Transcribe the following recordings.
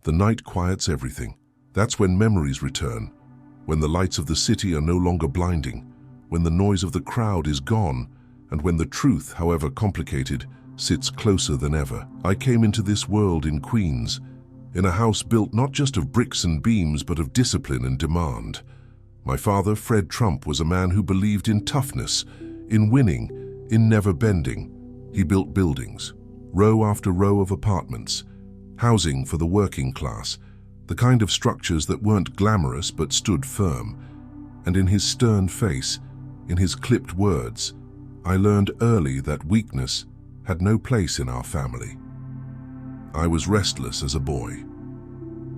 The night quiets everything. That's when memories return, when the lights of the city are no longer blinding, when the noise of the crowd is gone, and when the truth, however complicated, sits closer than ever. I came into this world in Queens, in a house built not just of bricks and beams, but of discipline and demand. My father, Fred Trump, was a man who believed in toughness, in winning, in never bending. He built buildings, row after row of apartments, housing for the working class, the kind of structures that weren't glamorous but stood firm. And in his stern face, in his clipped words, I learned early that weakness had no place in our family. I was restless as a boy.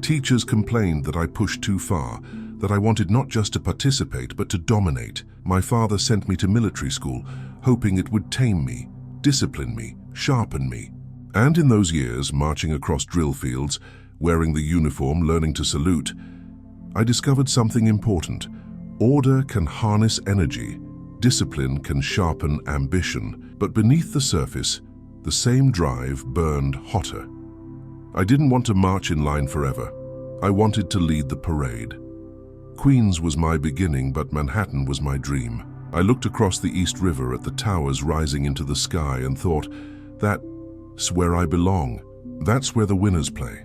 Teachers complained that I pushed too far, that I wanted not just to participate but to dominate. My father sent me to military school, hoping it would tame me, discipline me, sharpen me. And in those years, marching across drill fields, wearing the uniform, learning to salute, I discovered something important. Order can harness energy, discipline can sharpen ambition, but beneath the surface, the same drive burned hotter. I didn't want to march in line forever. I wanted to lead the parade. Queens was my beginning, but Manhattan was my dream. I looked across the East River at the towers rising into the sky and thought, that's where I belong. That's where the winners play.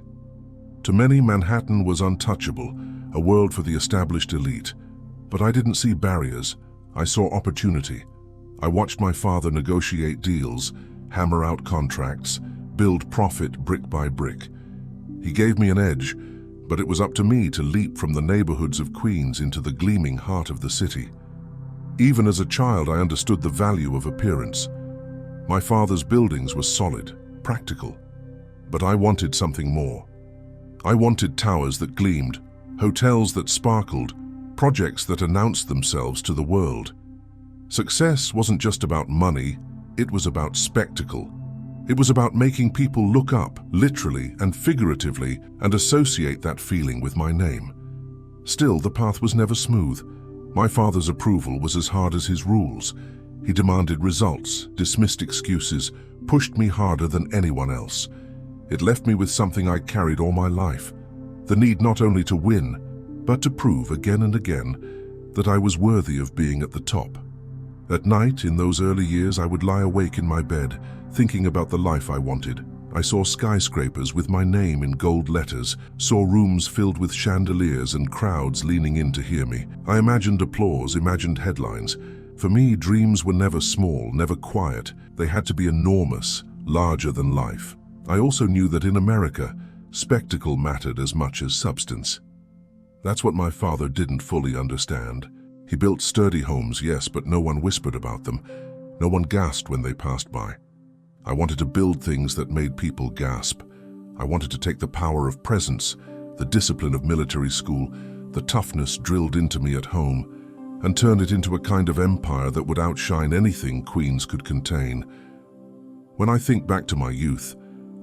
To many, Manhattan was untouchable, a world for the established elite. But I didn't see barriers. I saw opportunity. I watched my father negotiate deals, hammer out contracts, build profit brick by brick. He gave me an edge, but it was up to me to leap from the neighborhoods of Queens into the gleaming heart of the city. Even as a child, I understood the value of appearance. My father's buildings were solid, practical, but I wanted something more. I wanted towers that gleamed, hotels that sparkled, projects that announced themselves to the world. Success wasn't just about money, it was about spectacle. It was about making people look up, literally and figuratively, and associate that feeling with my name. Still, the path was never smooth. My father's approval was as hard as his rules. He demanded results, dismissed excuses, pushed me harder than anyone else. It left me with something I carried all my life, the need not only to win, but to prove again and again that I was worthy of being at the top. At night, in those early years, I would lie awake in my bed, thinking about the life I wanted. I saw skyscrapers with my name in gold letters, saw rooms filled with chandeliers and crowds leaning in to hear me. I imagined applause, imagined headlines. For me, dreams were never small, never quiet. They had to be enormous, larger than life. I also knew that in America, spectacle mattered as much as substance. That's what my father didn't fully understand. He built sturdy homes, yes, but no one whispered about them. No one gasped when they passed by. I wanted to build things that made people gasp. I wanted to take the power of presence, the discipline of military school, the toughness drilled into me at home, and turn it into a kind of empire that would outshine anything Queens could contain. When I think back to my youth,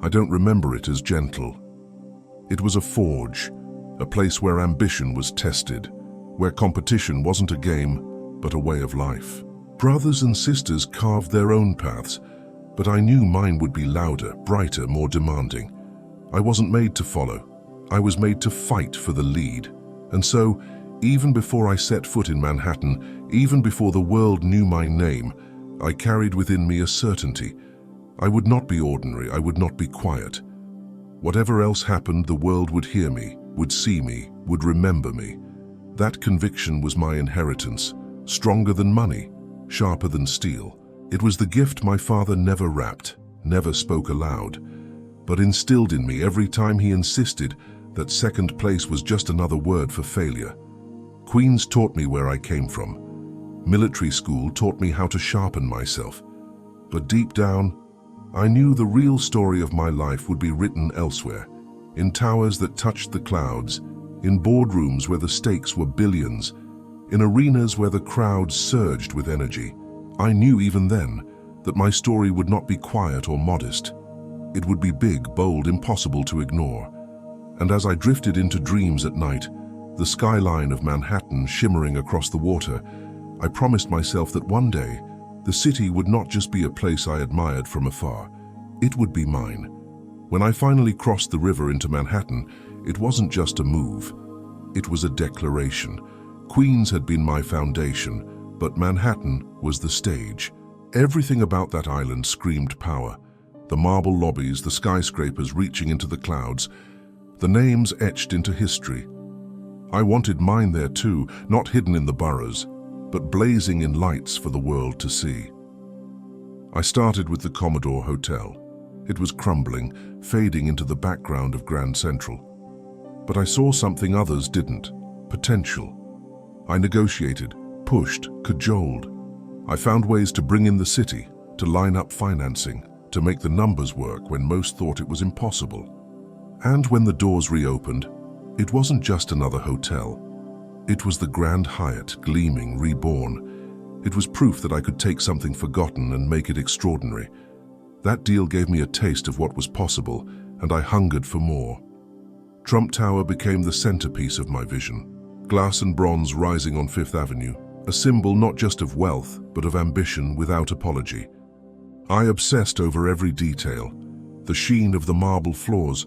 I don't remember it as gentle. It was a forge, a place where ambition was tested, where competition wasn't a game, but a way of life. Brothers and sisters carved their own paths, but I knew mine would be louder, brighter, more demanding. I wasn't made to follow. I was made to fight for the lead. And so, even before I set foot in Manhattan, even before the world knew my name, I carried within me a certainty. I would not be ordinary, I would not be quiet. Whatever else happened, the world would hear me, would see me, would remember me. That conviction was my inheritance, stronger than money, sharper than steel. It was the gift my father never wrapped, never spoke aloud, but instilled in me every time he insisted that second place was just another word for failure. Queens taught me where I came from. Military school taught me how to sharpen myself. But deep down, I knew the real story of my life would be written elsewhere, in towers that touched the clouds, in boardrooms where the stakes were billions, in arenas where the crowds surged with energy. I knew even then that my story would not be quiet or modest. It would be big, bold, impossible to ignore. And as I drifted into dreams at night, the skyline of Manhattan shimmering across the water, I promised myself that one day, the city would not just be a place I admired from afar. It would be mine. When I finally crossed the river into Manhattan, it wasn't just a move. It was a declaration. Queens had been my foundation, but Manhattan was the stage. Everything about that island screamed power. The marble lobbies, the skyscrapers reaching into the clouds, the names etched into history. I wanted mine there too, not hidden in the boroughs, but blazing in lights for the world to see. I started with the Commodore Hotel. It was crumbling, fading into the background of Grand Central. But I saw something others didn't: potential. I negotiated, pushed, cajoled. I found ways to bring in the city, to line up financing, to make the numbers work when most thought it was impossible. And when the doors reopened, it wasn't just another hotel. It was the Grand Hyatt, gleaming, reborn. It was proof that I could take something forgotten and make it extraordinary. That deal gave me a taste of what was possible, and I hungered for more. Trump Tower became the centerpiece of my vision. Glass and bronze rising on Fifth Avenue, a symbol not just of wealth, but of ambition without apology. I obsessed over every detail: the sheen of the marble floors,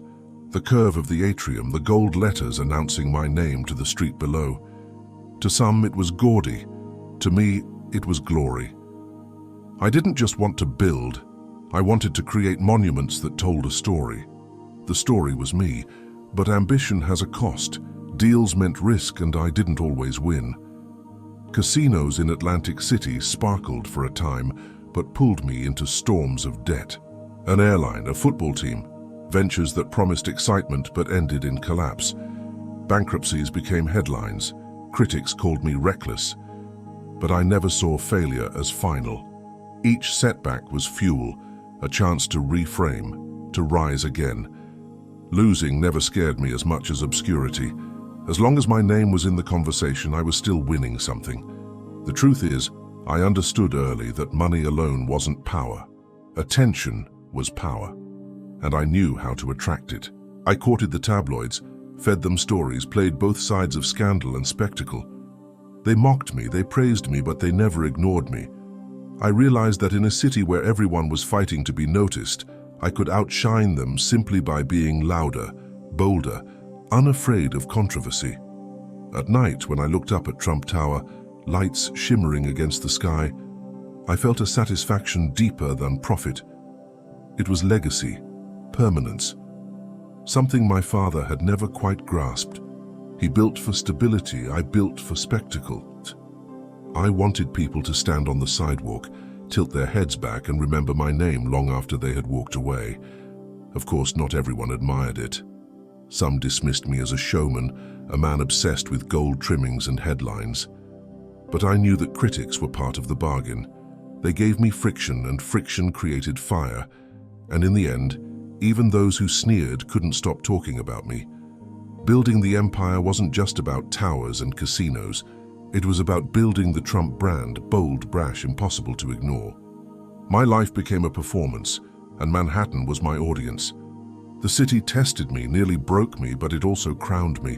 the curve of the atrium, the gold letters announcing my name to the street below. To some, it was gaudy. To me, it was glory. I didn't just want to build. I wanted to create monuments that told a story. The story was me, but ambition has a cost. Deals meant risk, and I didn't always win. Casinos in Atlantic City sparkled for a time, but pulled me into storms of debt. An airline, a football team, ventures that promised excitement but ended in collapse. Bankruptcies became headlines. Critics called me reckless. But I never saw failure as final. Each setback was fuel, a chance to reframe, to rise again. Losing never scared me as much as obscurity. As long as my name was in the conversation, I was still winning something. The truth is, I understood early that money alone wasn't power. Attention was power, and I knew how to attract it. I courted the tabloids, fed them stories, played both sides of scandal and spectacle. They mocked me, they praised me, but they never ignored me. I realized that in a city where everyone was fighting to be noticed, I could outshine them simply by being louder, bolder, unafraid of controversy. At night, when I looked up at Trump Tower, lights shimmering against the sky, I felt a satisfaction deeper than profit. It was legacy, permanence, something my father had never quite grasped. He built for stability, I built for spectacle. I wanted people to stand on the sidewalk, tilt their heads back, and remember my name long after they had walked away. Of course, not everyone admired it. Some dismissed me as a showman, a man obsessed with gold trimmings and headlines. But I knew that critics were part of the bargain. They gave me friction, and friction created fire. And in the end, even those who sneered couldn't stop talking about me. Building the empire wasn't just about towers and casinos. It was about building the Trump brand, bold, brash, impossible to ignore. My life became a performance, and Manhattan was my audience. The city tested me, nearly broke me, but it also crowned me.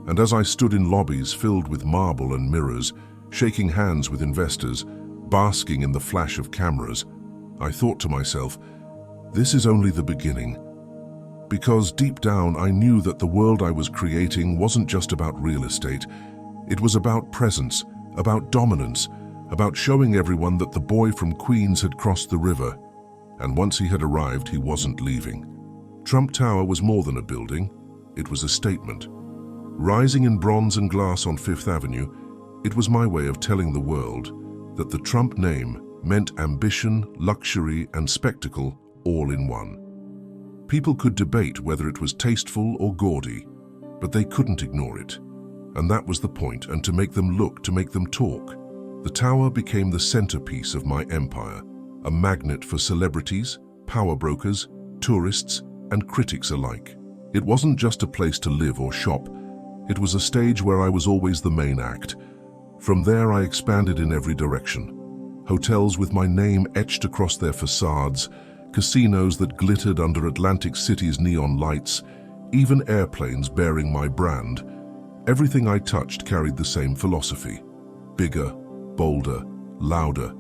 And as I stood in lobbies filled with marble and mirrors, shaking hands with investors, basking in the flash of cameras, I thought to myself, this is only the beginning. Because deep down I knew that the world I was creating wasn't just about real estate. It was about presence, about dominance, about showing everyone that the boy from Queens had crossed the river. And once he had arrived, he wasn't leaving. Trump Tower was more than a building. It was a statement. Rising in bronze and glass on Fifth Avenue, it was my way of telling the world that the Trump name meant ambition, luxury, and spectacle all in one. People could debate whether it was tasteful or gaudy, but they couldn't ignore it. And that was the point, and to make them look, to make them talk. The tower became the centerpiece of my empire, a magnet for celebrities, power brokers, tourists, and critics alike. It wasn't just a place to live or shop. It was a stage where I was always the main act. From there, I expanded in every direction. Hotels with my name etched across their facades, casinos that glittered under Atlantic City's neon lights, even airplanes bearing my brand. Everything I touched carried the same philosophy: bigger, bolder, louder.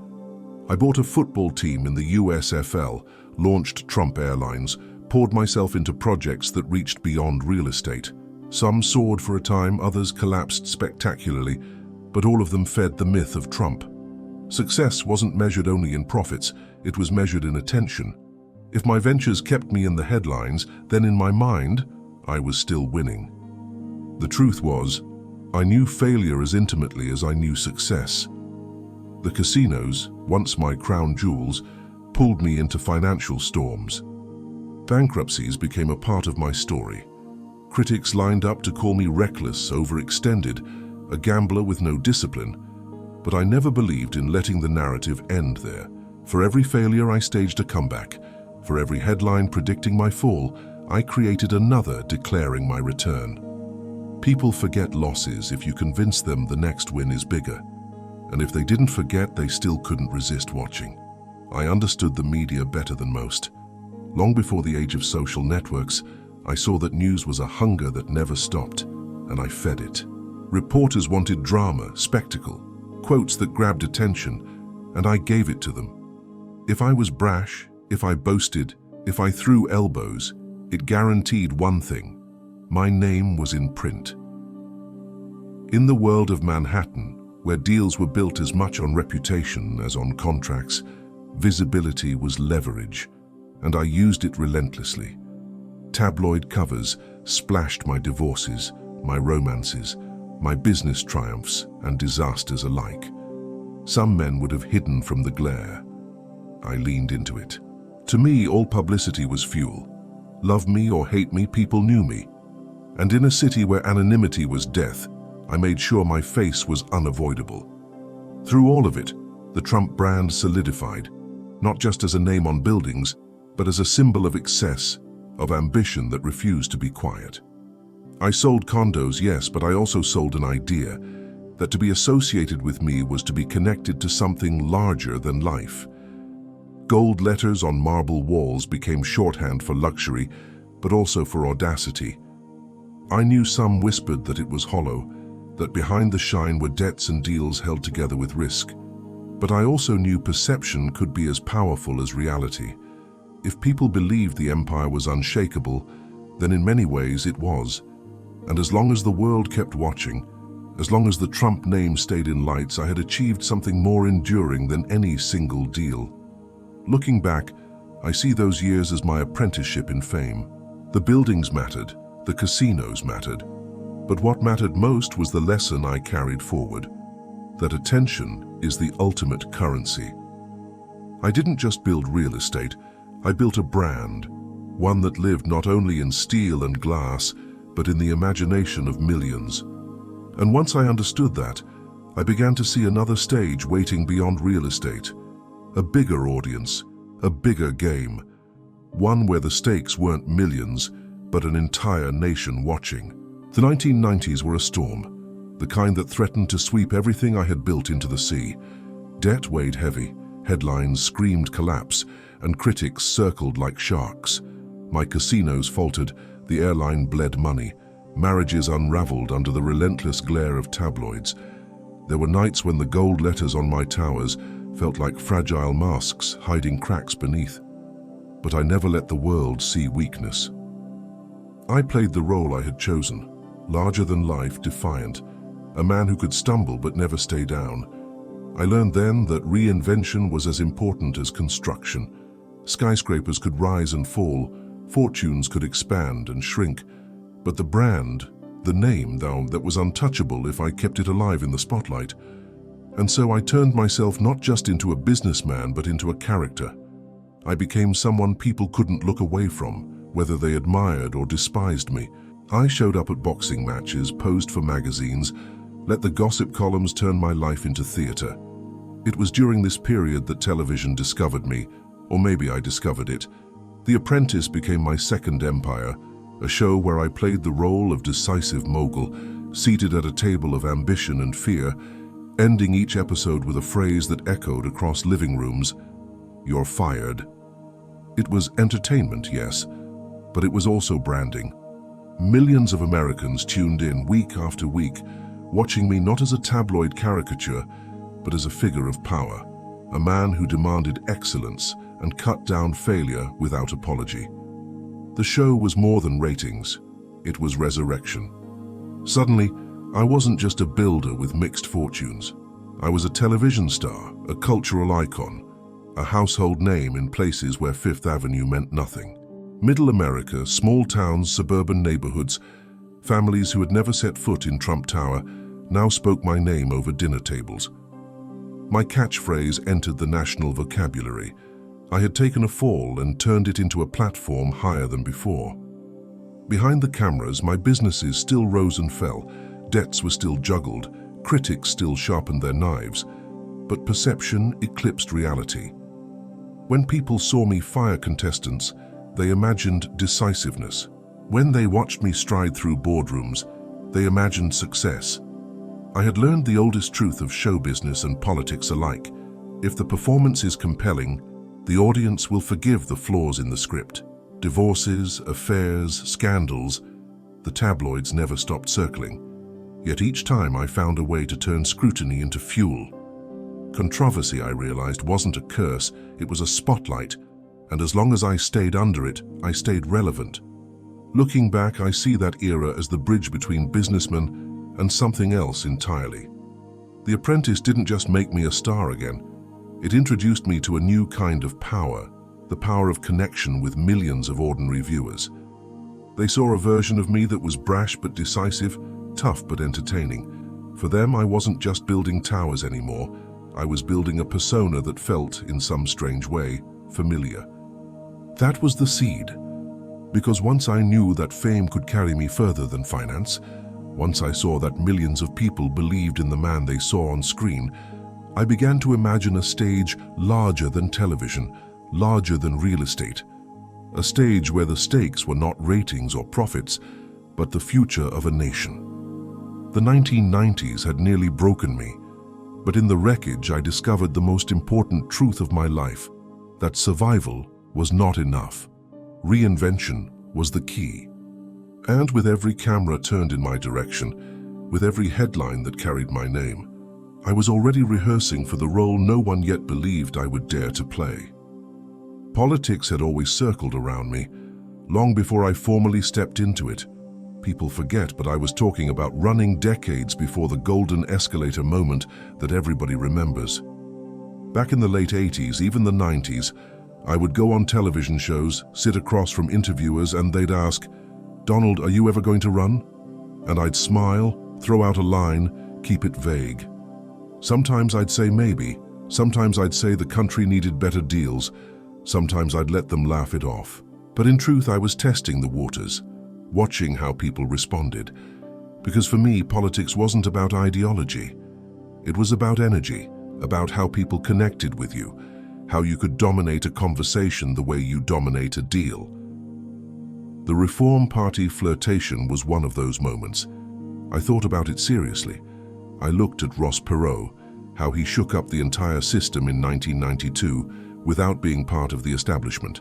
I bought a football team in the USFL, launched Trump Airlines, poured myself into projects that reached beyond real estate. Some soared for a time, others collapsed spectacularly, but all of them fed the myth of Trump. Success wasn't measured only in profits, it was measured in attention. If my ventures kept me in the headlines, then in my mind, I was still winning. The truth was, I knew failure as intimately as I knew success. The casinos, once my crown jewels, pulled me into financial storms. Bankruptcies became a part of my story. Critics lined up to call me reckless, overextended, a gambler with no discipline. But I never believed in letting the narrative end there. For every failure, I staged a comeback. For every headline predicting my fall, I created another declaring my return. People forget losses if you convince them the next win is bigger. And if they didn't forget, they still couldn't resist watching. I understood the media better than most. Long before the age of social networks, I saw that news was a hunger that never stopped, and I fed it. Reporters wanted drama, spectacle, quotes that grabbed attention, and I gave it to them. If I was brash, if I boasted, if I threw elbows, it guaranteed one thing: my name was in print. In the world of Manhattan, where deals were built as much on reputation as on contracts, visibility was leverage, and I used it relentlessly. Tabloid covers splashed my divorces, my romances, my business triumphs and disasters alike. Some men would have hidden from the glare. I leaned into it. To me, all publicity was fuel. Love me or hate me, people knew me. And in a city where anonymity was death, I made sure my face was unavoidable. Through all of it, the Trump brand solidified, not just as a name on buildings, but as a symbol of excess, of ambition that refused to be quiet. I sold condos, yes, but I also sold an idea that to be associated with me was to be connected to something larger than life. Gold letters on marble walls became shorthand for luxury, but also for audacity. I knew some whispered that it was hollow, that behind the shine were debts and deals held together with risk. But I also knew perception could be as powerful as reality. If people believed the empire was unshakable, then in many ways it was. And as long as the world kept watching, as long as the Trump name stayed in lights, I had achieved something more enduring than any single deal. Looking back, I see those years as my apprenticeship in fame. The buildings mattered, the casinos mattered, but what mattered most was the lesson I carried forward, that attention is the ultimate currency. I didn't just build real estate, I built a brand, one that lived not only in steel and glass, but in the imagination of millions. And once I understood that, I began to see another stage waiting beyond real estate. A bigger audience, a bigger game, one where the stakes weren't millions, but an entire nation watching. The 1990s were a storm, the kind that threatened to sweep everything I had built into the sea. Debt weighed heavy, headlines screamed collapse, and critics circled like sharks. My casinos faltered, the airline bled money, marriages unraveled under the relentless glare of tabloids. There were nights when the gold letters on my towers felt like fragile masks hiding cracks beneath. But I never let the world see weakness. I played the role I had chosen, larger than life, defiant, a man who could stumble but never stay down. I learned then that reinvention was as important as construction. Skyscrapers could rise and fall, fortunes could expand and shrink, but the brand, the name, that was untouchable if I kept it alive in the spotlight. And so I turned myself not just into a businessman, but into a character. I became someone people couldn't look away from, whether they admired or despised me. I showed up at boxing matches, posed for magazines, let the gossip columns turn my life into theater. It was during this period that television discovered me, or maybe I discovered it. The Apprentice became my second empire, a show where I played the role of decisive mogul, seated at a table of ambition and fear, ending each episode with a phrase that echoed across living rooms: "You're fired." It was entertainment, yes, but it was also branding. Millions of Americans tuned in week after week, watching me not as a tabloid caricature, but as a figure of power, a man who demanded excellence and cut down failure without apology. The show was more than ratings. It was resurrection. Suddenly, I wasn't just a builder with mixed fortunes. I was a television star, a cultural icon, a household name in places where Fifth Avenue meant nothing. Middle America, small towns, suburban neighborhoods, families who had never set foot in Trump Tower now spoke my name over dinner tables. My catchphrase entered the national vocabulary. I had taken a fall and turned it into a platform higher than before. Behind the cameras, my businesses still rose and fell, debts were still juggled, critics still sharpened their knives, but perception eclipsed reality. When people saw me fire contestants, they imagined decisiveness. When they watched me stride through boardrooms, they imagined success. I had learned the oldest truth of show business and politics alike. If the performance is compelling, the audience will forgive the flaws in the script. Divorces, affairs, scandals, the tabloids never stopped circling. Yet each time I found a way to turn scrutiny into fuel. Controversy, I realized, wasn't a curse, it was a spotlight, and as long as I stayed under it, I stayed relevant. Looking back, I see that era as the bridge between businessmen and something else entirely. The Apprentice didn't just make me a star again, it introduced me to a new kind of power, the power of connection with millions of ordinary viewers. They saw a version of me that was brash but decisive, tough but entertaining. For them, I wasn't just building towers anymore, I was building a persona that felt, in some strange way, familiar. That was the seed. Because once I knew that fame could carry me further than finance, once I saw that millions of people believed in the man they saw on screen, I began to imagine a stage larger than television, larger than real estate. A stage where the stakes were not ratings or profits, but the future of a nation. The 1990s had nearly broken me, but in the wreckage I discovered the most important truth of my life, that survival was not enough. Reinvention was the key. And with every camera turned in my direction, with every headline that carried my name, I was already rehearsing for the role no one yet believed I would dare to play. Politics had always circled around me, long before I formally stepped into it. People forget, but I was talking about running decades before the golden escalator moment that everybody remembers. Back in the late 80s, even the 90s, I would go on television shows, sit across from interviewers, and they'd ask, "Donald, are you ever going to run?" And I'd smile, throw out a line, keep it vague. Sometimes I'd say maybe, sometimes I'd say the country needed better deals, sometimes I'd let them laugh it off. But in truth, I was testing the waters, watching how people responded. Because for me, politics wasn't about ideology. It was about energy, about how people connected with you, how you could dominate a conversation the way you dominate a deal. The Reform Party flirtation was one of those moments. I thought about it seriously. I looked at Ross Perot, how he shook up the entire system in 1992 without being part of the establishment.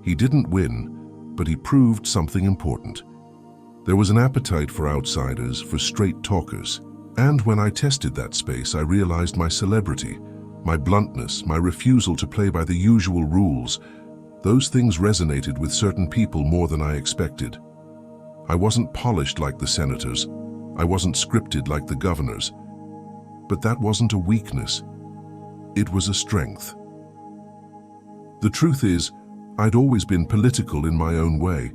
He didn't win, but he proved something important. There was an appetite for outsiders, for straight talkers. And when I tested that space, I realized my celebrity, my bluntness, my refusal to play by the usual rules, those things resonated with certain people more than I expected. I wasn't polished like the senators. I wasn't scripted like the governors. But that wasn't a weakness. It was a strength. The truth is, I'd always been political in my own way.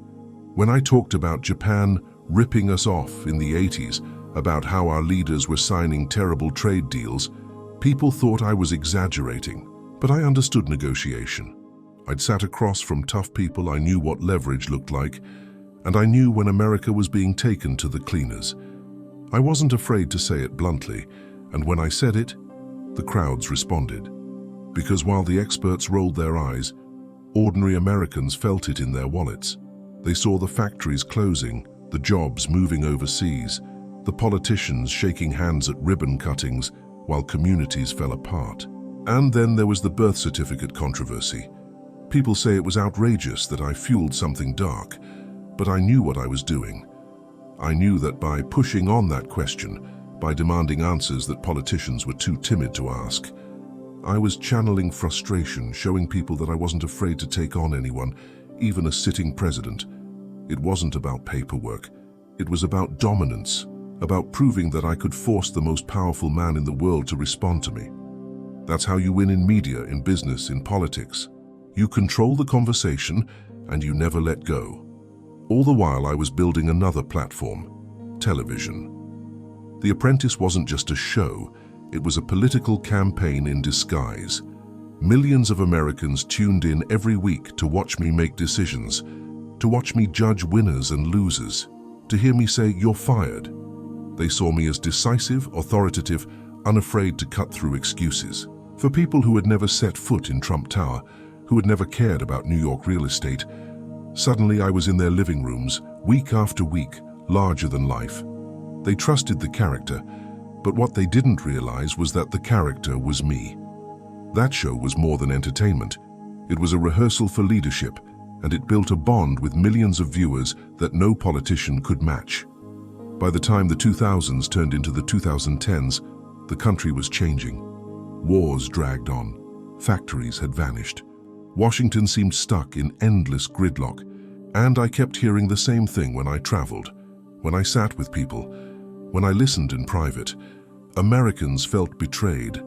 When I talked about Japan ripping us off in the 80s, about how our leaders were signing terrible trade deals, people thought I was exaggerating, but I understood negotiation. I'd sat across from tough people, I knew what leverage looked like, and I knew when America was being taken to the cleaners. I wasn't afraid to say it bluntly, and when I said it, the crowds responded. Because while the experts rolled their eyes, ordinary Americans felt it in their wallets. They saw the factories closing, the jobs moving overseas, the politicians shaking hands at ribbon cuttings while communities fell apart. And then there was the birth certificate controversy. People say it was outrageous that I fueled something dark, but I knew what I was doing. I knew that by pushing on that question, by demanding answers that politicians were too timid to ask, I was channeling frustration, showing people that I wasn't afraid to take on anyone, even a sitting president. It wasn't about paperwork. It was about dominance, about proving that I could force the most powerful man in the world to respond to me. That's how you win in media, in business, in politics. You control the conversation and you never let go. All the while I was building another platform, television. The Apprentice wasn't just a show, it was a political campaign in disguise. Millions of Americans tuned in every week to watch me make decisions, to watch me judge winners and losers, to hear me say, "You're fired." They saw me as decisive, authoritative, unafraid to cut through excuses. For people who had never set foot in Trump Tower, who had never cared about New York real estate, suddenly I was in their living rooms, week after week, larger than life. They trusted the character, but what they didn't realize was that the character was me. That show was more than entertainment. It was a rehearsal for leadership, and it built a bond with millions of viewers that no politician could match. By the time the 2000s turned into the 2010s, the country was changing. Wars dragged on. Factories had vanished. Washington seemed stuck in endless gridlock, and I kept hearing the same thing when I traveled, when I sat with people, when I listened in private. Americans felt betrayed.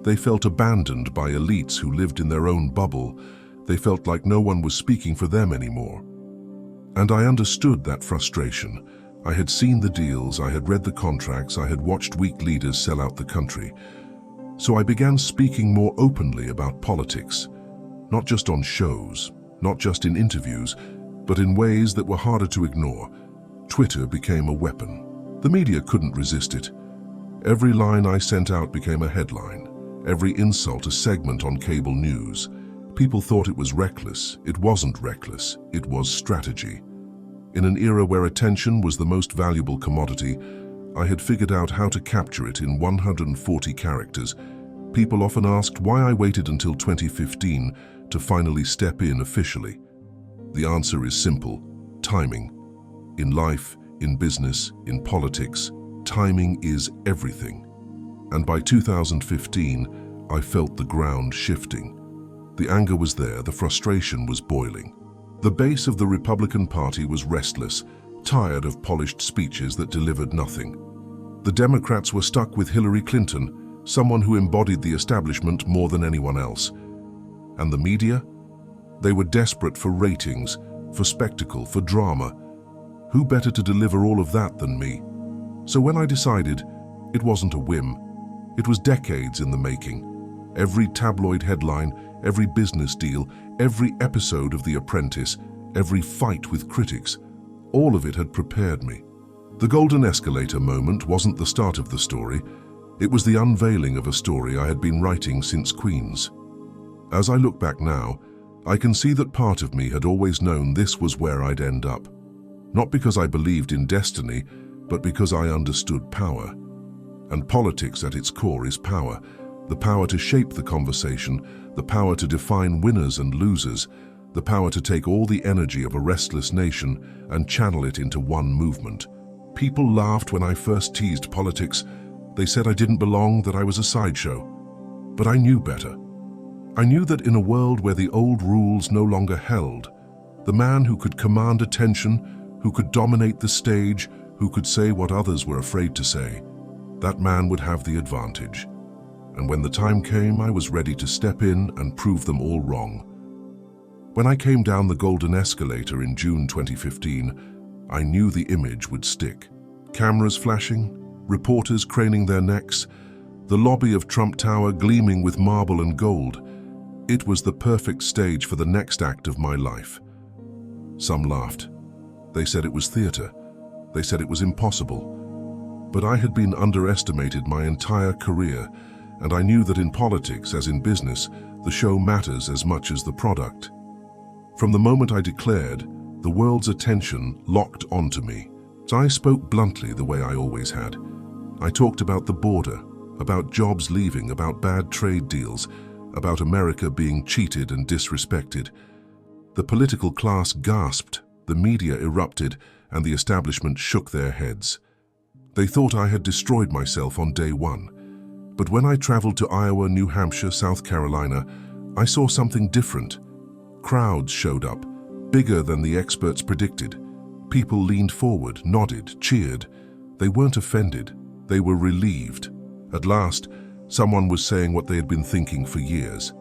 They felt abandoned by elites who lived in their own bubble. They felt like no one was speaking for them anymore. And I understood that frustration. I had seen the deals, I had read the contracts, I had watched weak leaders sell out the country. So I began speaking more openly about politics, not just on shows, not just in interviews, but in ways that were harder to ignore. Twitter became a weapon. The media couldn't resist it. Every line I sent out became a headline, every insult a segment on cable news. People thought it was reckless. It wasn't reckless, it was strategy. In an era where attention was the most valuable commodity, I had figured out how to capture it in 140 characters. People often asked why I waited until 2015 to finally step in officially. The answer is simple: timing. In life, in business, in politics, timing is everything. And by 2015, I felt the ground shifting. The anger was there, the frustration was boiling. The base of the Republican Party was restless, tired of polished speeches that delivered nothing. The Democrats were stuck with Hillary Clinton, someone who embodied the establishment more than anyone else. And the media? They were desperate for ratings, for spectacle, for drama. Who better to deliver all of that than me? So when I decided, it wasn't a whim. It was decades in the making. Every tabloid headline, every business deal, every episode of The Apprentice, every fight with critics, all of it had prepared me. The golden escalator moment wasn't the start of the story. It was the unveiling of a story I had been writing since Queens. As I look back now, I can see that part of me had always known this was where I'd end up. Not because I believed in destiny, but because I understood power. And politics at its core is power. The power to shape the conversation, the power to define winners and losers, the power to take all the energy of a restless nation and channel it into one movement. People laughed when I first teased politics. They said I didn't belong, that I was a sideshow. But I knew better. I knew that in a world where the old rules no longer held, the man who could command attention, who could dominate the stage, who could say what others were afraid to say, that man would have the advantage. And when the time came, I was ready to step in and prove them all wrong. When I came down the golden escalator in June 2015, I knew the image would stick. Cameras flashing, reporters craning their necks, the lobby of Trump Tower gleaming with marble and gold. It was the perfect stage for the next act of my life. Some laughed. They said it was theater. They said it was impossible. But I had been underestimated my entire career, and I knew that in politics, as in business, the show matters as much as the product. From the moment I declared, the world's attention locked onto me. So I spoke bluntly the way I always had. I talked about the border, about jobs leaving, about bad trade deals, about America being cheated and disrespected. The political class gasped, the media erupted, and the establishment shook their heads. They thought I had destroyed myself on day one. But when I traveled to Iowa, New Hampshire, South Carolina, I saw something different. Crowds showed up, bigger than the experts predicted. People leaned forward, nodded, cheered. They weren't offended. They were relieved. At last, someone was saying what they had been thinking for years.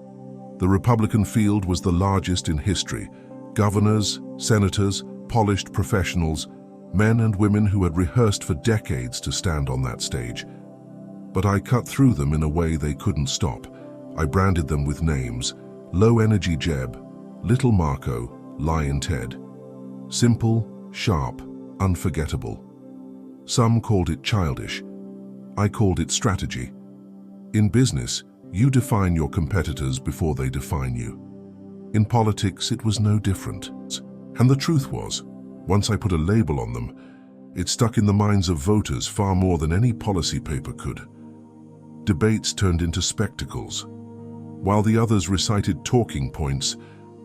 The Republican field was the largest in history. Governors, senators, polished professionals, men and women who had rehearsed for decades to stand on that stage. But I cut through them in a way they couldn't stop. I branded them with names: Low Energy Jeb, Little Marco, Lion Ted. Simple, sharp, unforgettable. Some called it childish. I called it strategy. In business, you define your competitors before they define you. In politics, it was no different. And the truth was, once I put a label on them, it stuck in the minds of voters far more than any policy paper could. Debates turned into spectacles. While the others recited talking points,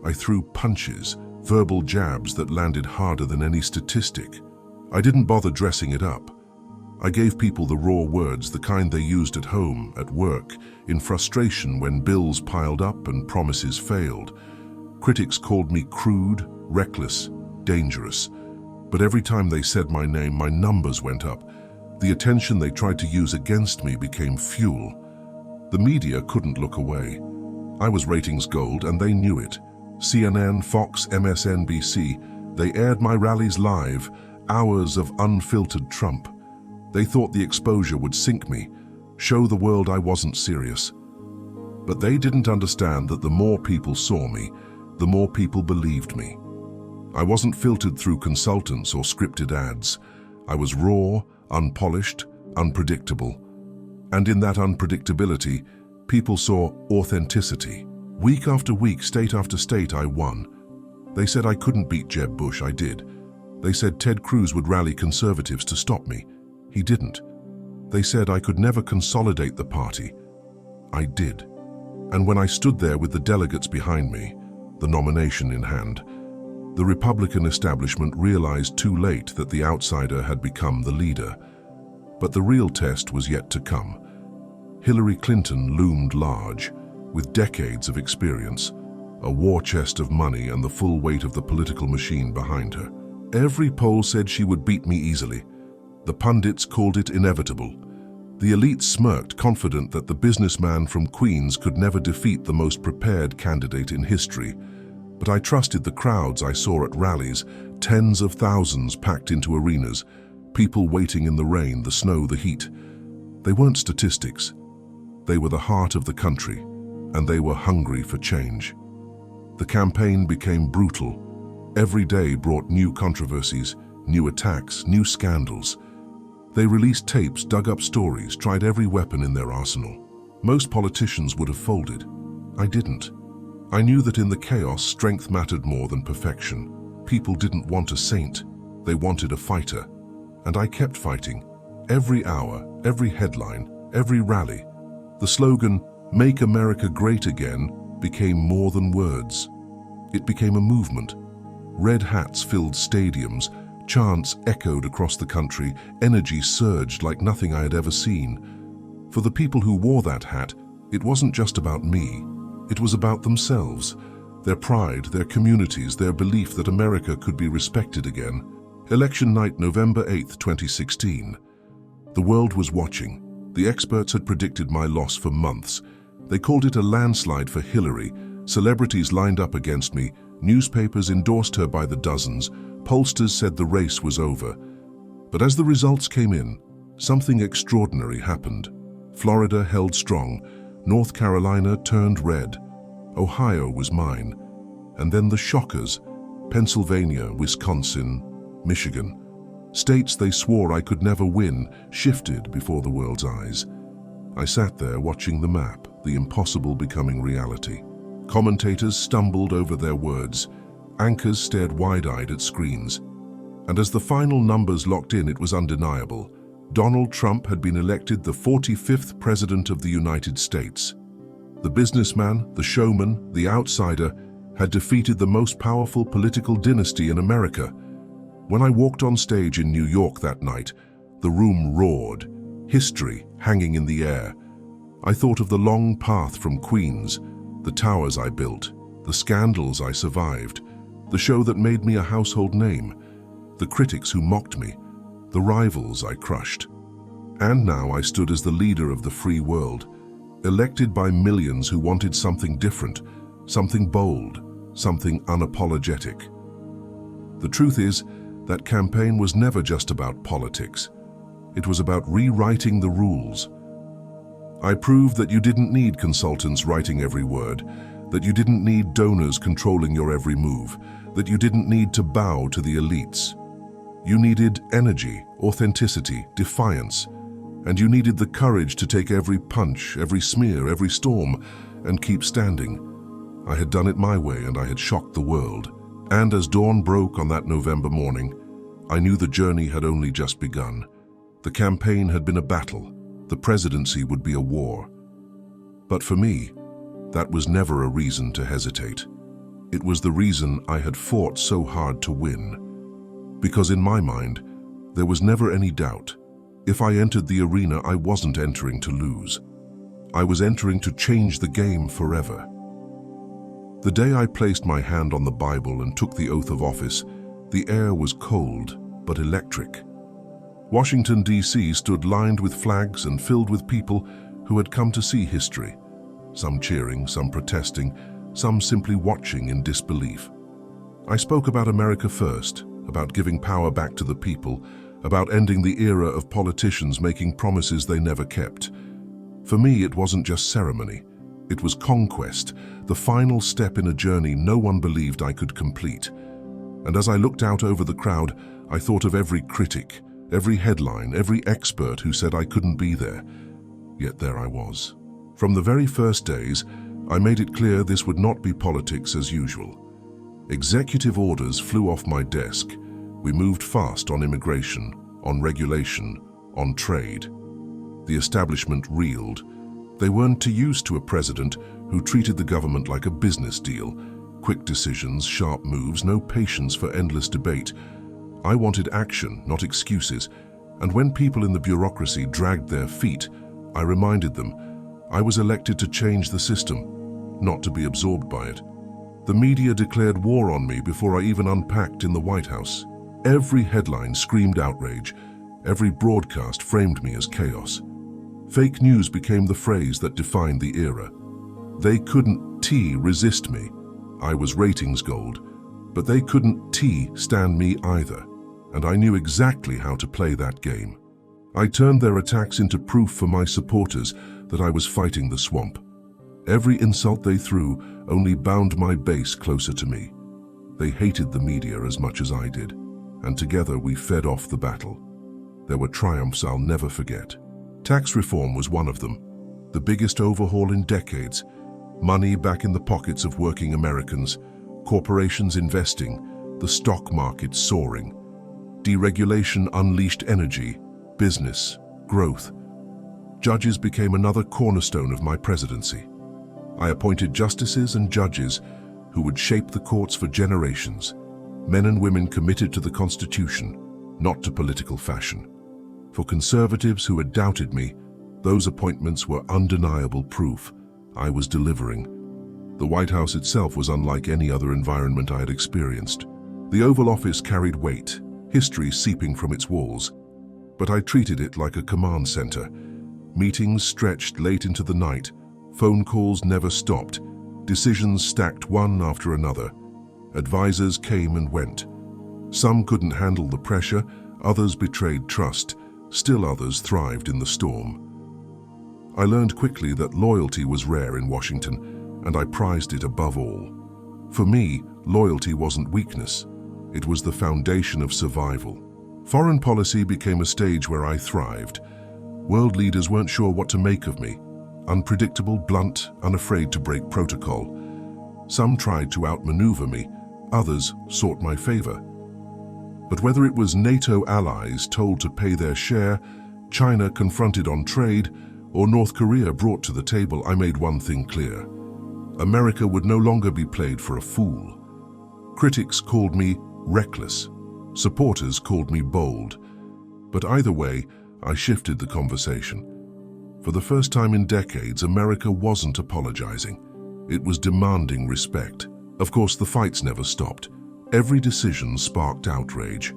I threw punches, verbal jabs that landed harder than any statistic. I didn't bother dressing it up. I gave people the raw words, the kind they used at home, at work, in frustration when bills piled up and promises failed. Critics called me crude, reckless, dangerous. But every time they said my name, my numbers went up. The attention they tried to use against me became fuel. The media couldn't look away. I was ratings gold, and they knew it. CNN, Fox, MSNBC, they aired my rallies live, hours of unfiltered Trump. They thought the exposure would sink me, show the world I wasn't serious. But they didn't understand that the more people saw me, the more people believed me. I wasn't filtered through consultants or scripted ads. I was raw, unpolished, unpredictable. And in that unpredictability, people saw authenticity. Week after week, state after state, I won. They said I couldn't beat Jeb Bush. I did. They said Ted Cruz would rally conservatives to stop me. He didn't. They said I could never consolidate the party. I did. And when I stood there with the delegates behind me, the nomination in hand, the Republican establishment realized too late that the outsider had become the leader. But the real test was yet to come. Hillary Clinton loomed large, with decades of experience, a war chest of money and the full weight of the political machine behind her. Every poll said she would beat me easily. The pundits called it inevitable. The elite smirked, confident that the businessman from Queens could never defeat the most prepared candidate in history. But I trusted the crowds I saw at rallies, tens of thousands packed into arenas, people waiting in the rain, the snow, the heat. They weren't statistics. They were the heart of the country, and they were hungry for change. The campaign became brutal. Every day brought new controversies, new attacks, new scandals. They released tapes, dug up stories, tried every weapon in their arsenal. Most politicians would have folded. I didn't. I knew that in the chaos, strength mattered more than perfection. People didn't want a saint. They wanted a fighter. And I kept fighting. Every hour, every headline, every rally. The slogan, "Make America Great Again," became more than words. It became a movement. Red hats filled stadiums, chants echoed across the country, energy surged like nothing I had ever seen. For the people who wore that hat, it wasn't just about me. It was about themselves, their pride, their communities, their belief that America could be respected again. Election night, November 8, 2016. The world was watching. The experts had predicted my loss for months. They called it a landslide for Hillary. Celebrities lined up against me. Newspapers endorsed her by the dozens. Pollsters said the race was over. But as the results came in, something extraordinary happened. Florida held strong. North Carolina turned red. Ohio was mine. And then the shockers: Pennsylvania, Wisconsin, Michigan. States they swore I could never win shifted before the world's eyes. I sat there watching the map, the impossible becoming reality. Commentators stumbled over their words. Anchors stared wide-eyed at screens. And as the final numbers locked in, it was undeniable. Donald Trump had been elected the 45th President of the United States. The businessman, the showman, the outsider had defeated the most powerful political dynasty in America. When I walked on stage in New York that night, the room roared, history hanging in the air. I thought of the long path from Queens, the towers I built, the scandals I survived, the show that made me a household name, the critics who mocked me, the rivals I crushed. And now I stood as the leader of the free world, elected by millions who wanted something different, something bold, something unapologetic. The truth is, that campaign was never just about politics. It was about rewriting the rules. I proved that you didn't need consultants writing every word, that you didn't need donors controlling your every move, that you didn't need to bow to the elites. You needed energy, authenticity, defiance, and you needed the courage to take every punch, every smear, every storm, and keep standing. I had done it my way, and I had shocked the world. And as dawn broke on that November morning, I knew the journey had only just begun. The campaign had been a battle. The presidency would be a war. But for me, that was never a reason to hesitate. It was the reason I had fought so hard to win. Because in my mind, there was never any doubt. If I entered the arena, I wasn't entering to lose. I was entering to change the game forever. The day I placed my hand on the Bible and took the oath of office, the air was cold but electric. Washington, D.C. stood lined with flags and filled with people who had come to see history. Some cheering, some protesting, some simply watching in disbelief. I spoke about America first, about giving power back to the people, about ending the era of politicians making promises they never kept. For me, it wasn't just ceremony. It was conquest, the final step in a journey no one believed I could complete. And as I looked out over the crowd, I thought of every critic, every headline, every expert who said I couldn't be there. Yet there I was. From the very first days, I made it clear this would not be politics as usual. Executive orders flew off my desk. We moved fast on immigration, on regulation, on trade. The establishment reeled. They weren't too used to a president who treated the government like a business deal. Quick decisions, sharp moves, no patience for endless debate. I wanted action, not excuses. And when people in the bureaucracy dragged their feet, I reminded them I was elected to change the system, not to be absorbed by it. The media declared war on me before I even unpacked in the White House. Every headline screamed outrage. Every broadcast framed me as chaos. Fake news became the phrase that defined the era. They couldn't resist me. I was ratings gold, but they couldn't stand me either, and I knew exactly how to play that game. I turned their attacks into proof for my supporters that I was fighting the swamp. Every insult they threw only bound my base closer to me. They hated the media as much as I did, and together we fed off the battle. There were triumphs I'll never forget. Tax reform was one of them, the biggest overhaul in decades. Money back in the pockets of working Americans, corporations investing, the stock market soaring. Deregulation unleashed energy, business, growth. Judges became another cornerstone of my presidency. I appointed justices and judges who would shape the courts for generations, men and women committed to the Constitution, not to political fashion. For conservatives who had doubted me, those appointments were undeniable proof I was delivering. The White House itself was unlike any other environment I had experienced. The Oval Office carried weight, history seeping from its walls, but I treated it like a command center. Meetings stretched late into the night, phone calls never stopped, decisions stacked one after another. Advisors came and went. Some couldn't handle the pressure, others betrayed trust, still others thrived in the storm. I learned quickly that loyalty was rare in Washington, and I prized it above all. For me, loyalty wasn't weakness. It was the foundation of survival. Foreign policy became a stage where I thrived. World leaders weren't sure what to make of me. Unpredictable, blunt, unafraid to break protocol. Some tried to outmaneuver me, others sought my favor. But whether it was NATO allies told to pay their share, China confronted on trade, or North Korea brought to the table, I made one thing clear. America would no longer be played for a fool. Critics called me reckless. Supporters called me bold. But either way, I shifted the conversation. For the first time in decades, America wasn't apologizing. It was demanding respect. Of course, the fights never stopped. Every decision sparked outrage.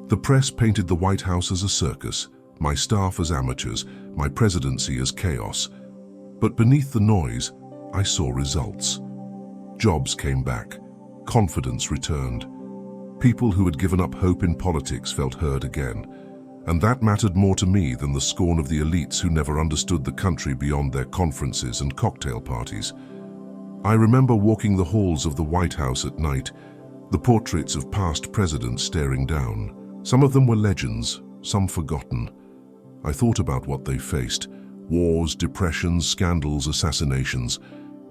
The press painted the White House as a circus, my staff as amateurs, my presidency as chaos. But beneath the noise, I saw results. Jobs came back. Confidence returned. People who had given up hope in politics felt heard again. And that mattered more to me than the scorn of the elites who never understood the country beyond their conferences and cocktail parties. I remember walking the halls of the White House at night, the portraits of past presidents staring down. Some of them were legends, some forgotten. I thought about what they faced: wars, depressions, scandals, assassinations.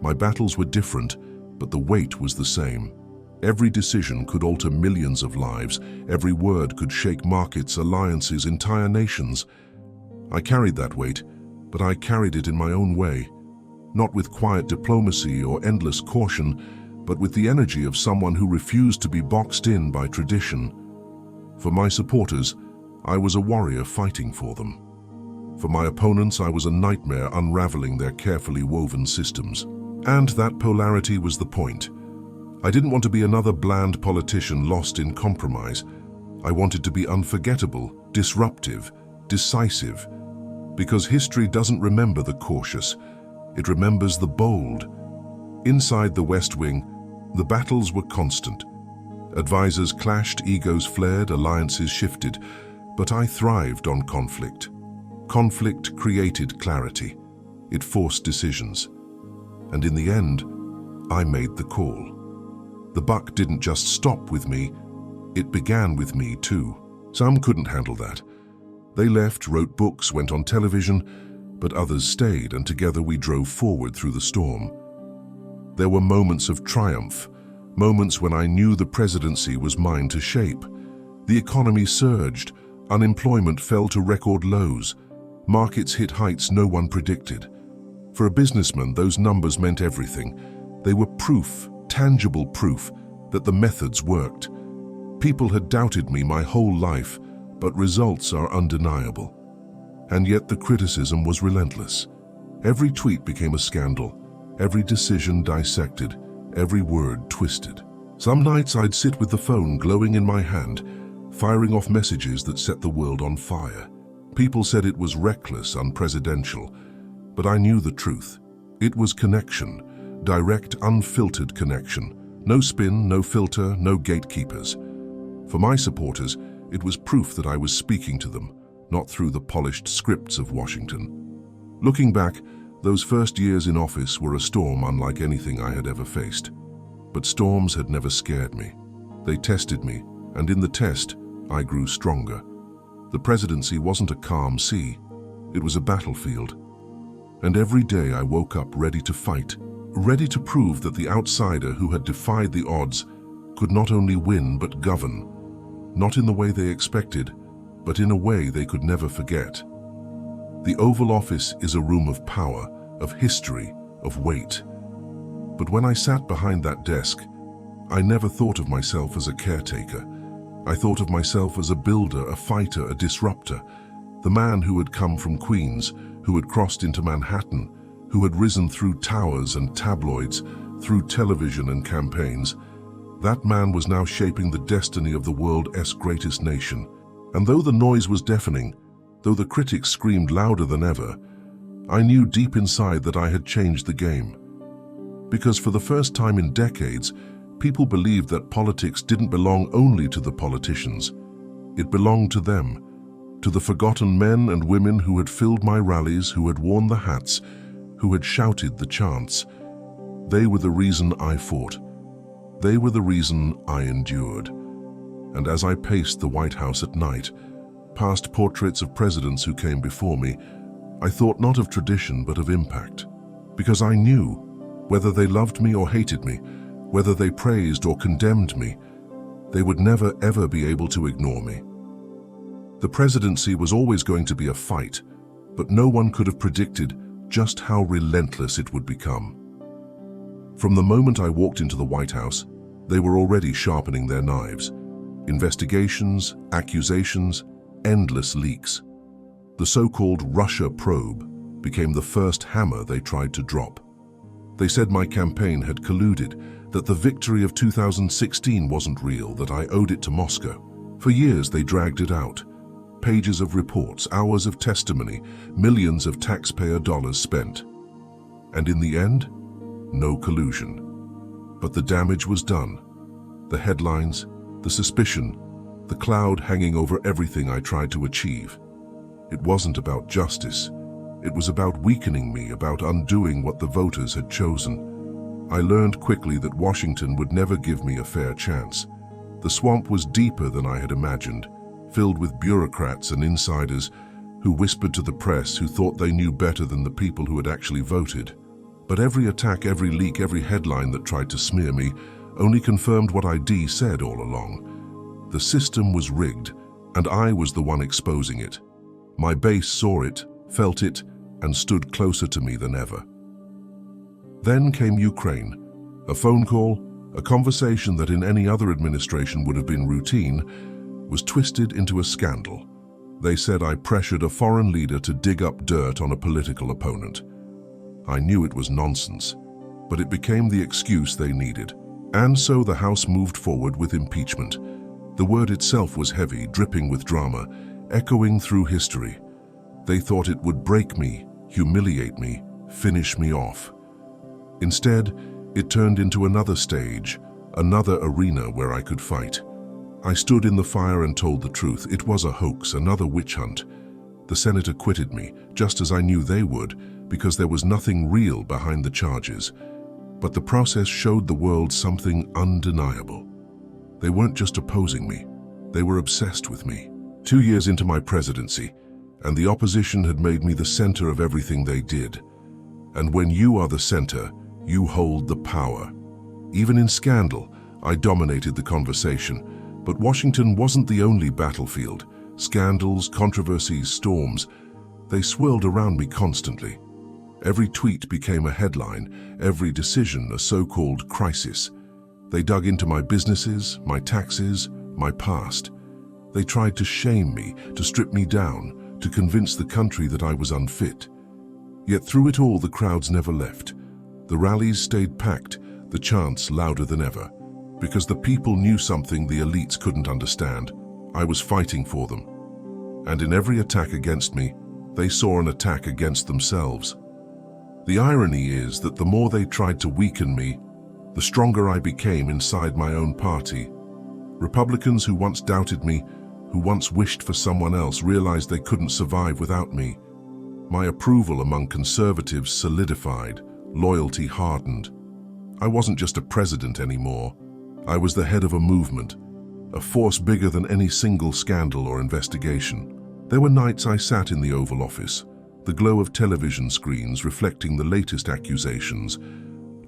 My battles were different, but the weight was the same. Every decision could alter millions of lives. Every word could shake markets, alliances, entire nations. I carried that weight, but I carried it in my own way. Not with quiet diplomacy or endless caution, but with the energy of someone who refused to be boxed in by tradition. For my supporters, I was a warrior fighting for them. For my opponents, I was a nightmare unraveling their carefully woven systems. And that polarity was the point. I didn't want to be another bland politician lost in compromise. I wanted to be unforgettable, disruptive, decisive. Because history doesn't remember the cautious, it remembers the bold. Inside the West Wing, the battles were constant. Advisors clashed, egos flared, alliances shifted. But I thrived on conflict. Conflict created clarity. It forced decisions. And in the end, I made the call. The buck didn't just stop with me, it began with me too. Some couldn't handle that. They left, wrote books, went on television, but others stayed, and together we drove forward through the storm. There were moments of triumph, moments when I knew the presidency was mine to shape. The economy surged, unemployment fell to record lows, markets hit heights no one predicted. For a businessman, those numbers meant everything. They were proof, tangible proof, that the methods worked. People had doubted me my whole life, but results are undeniable. And yet the criticism was relentless. Every tweet became a scandal, every decision dissected, every word twisted. Some nights I'd sit with the phone glowing in my hand, firing off messages that set the world on fire. People said it was reckless, unpresidential, but I knew the truth. It was connection, direct, unfiltered connection. No spin, no filter, no gatekeepers. For my supporters, it was proof that I was speaking to them, not through the polished scripts of Washington. Looking back, those first years in office were a storm unlike anything I had ever faced. But storms had never scared me. They tested me, and in the test, I grew stronger. The presidency wasn't a calm sea. It was a battlefield. And every day I woke up ready to fight, ready to prove that the outsider who had defied the odds could not only win but govern. Not in the way they expected, but in a way they could never forget. The Oval Office is a room of power, of history, of weight. But when I sat behind that desk, I never thought of myself as a caretaker. I thought of myself as a builder, a fighter, a disruptor, the man who had come from Queens, who had crossed into Manhattan, who had risen through towers and tabloids, through television and campaigns. That man was now shaping the destiny of the world's greatest nation. And though the noise was deafening, though the critics screamed louder than ever, I knew deep inside that I had changed the game. Because for the first time in decades, people believed that politics didn't belong only to the politicians. It belonged to them, to the forgotten men and women who had filled my rallies, who had worn the hats, who had shouted the chants. They were the reason I fought. They were the reason I endured. And as I paced the White House at night, past portraits of presidents who came before me, I thought not of tradition but of impact. Because I knew, whether they loved me or hated me, whether they praised or condemned me, they would never ever be able to ignore me. The presidency was always going to be a fight, but no one could have predicted just how relentless it would become. From the moment I walked into the White House, they were already sharpening their knives. Investigations, accusations, endless leaks. The so-called Russia probe became the first hammer they tried to drop. They said my campaign had colluded, that the victory of 2016 wasn't real, that I owed it to Moscow. For years they dragged it out. Pages of reports, hours of testimony, millions of taxpayer dollars spent. And in the end, no collusion. But the damage was done. The headlines, the suspicion, the cloud hanging over everything I tried to achieve. It wasn't about justice. It was about weakening me, about undoing what the voters had chosen. I learned quickly that Washington would never give me a fair chance. The swamp was deeper than I had imagined, filled with bureaucrats and insiders who whispered to the press, who thought they knew better than the people who had actually voted. But every attack, every leak, every headline that tried to smear me only confirmed what I'd said all along. The system was rigged, and I was the one exposing it. My base saw it, felt it, and stood closer to me than ever. Then came Ukraine. A phone call, a conversation that in any other administration would have been routine, was twisted into a scandal. They said I pressured a foreign leader to dig up dirt on a political opponent. I knew it was nonsense, but it became the excuse they needed. And so the House moved forward with impeachment. The word itself was heavy, dripping with drama, echoing through history. They thought it would break me, humiliate me, finish me off. Instead, it turned into another stage, another arena where I could fight. I stood in the fire and told the truth. It was a hoax, another witch hunt. The Senate acquitted me, just as I knew they would, because there was nothing real behind the charges. But the process showed the world something undeniable. They weren't just opposing me, they were obsessed with me. 2 years into my presidency, and the opposition had made me the center of everything they did. And when you are the center, you hold the power. Even in scandal, I dominated the conversation, but Washington wasn't the only battlefield. Scandals, controversies, storms, they swirled around me constantly. Every tweet became a headline, every decision a so-called crisis. They dug into my businesses, my taxes, my past. They tried to shame me, to strip me down, to convince the country that I was unfit. Yet through it all, the crowds never left. The rallies stayed packed, the chants louder than ever. Because the people knew something the elites couldn't understand. I was fighting for them. And in every attack against me, they saw an attack against themselves. The irony is that the more they tried to weaken me, the stronger I became inside my own party. Republicans who once doubted me, who once wished for someone else, realized they couldn't survive without me. My approval among conservatives solidified, loyalty hardened. I wasn't just a president anymore. I was the head of a movement, a force bigger than any single scandal or investigation. There were nights I sat in the Oval Office, the glow of television screens reflecting the latest accusations.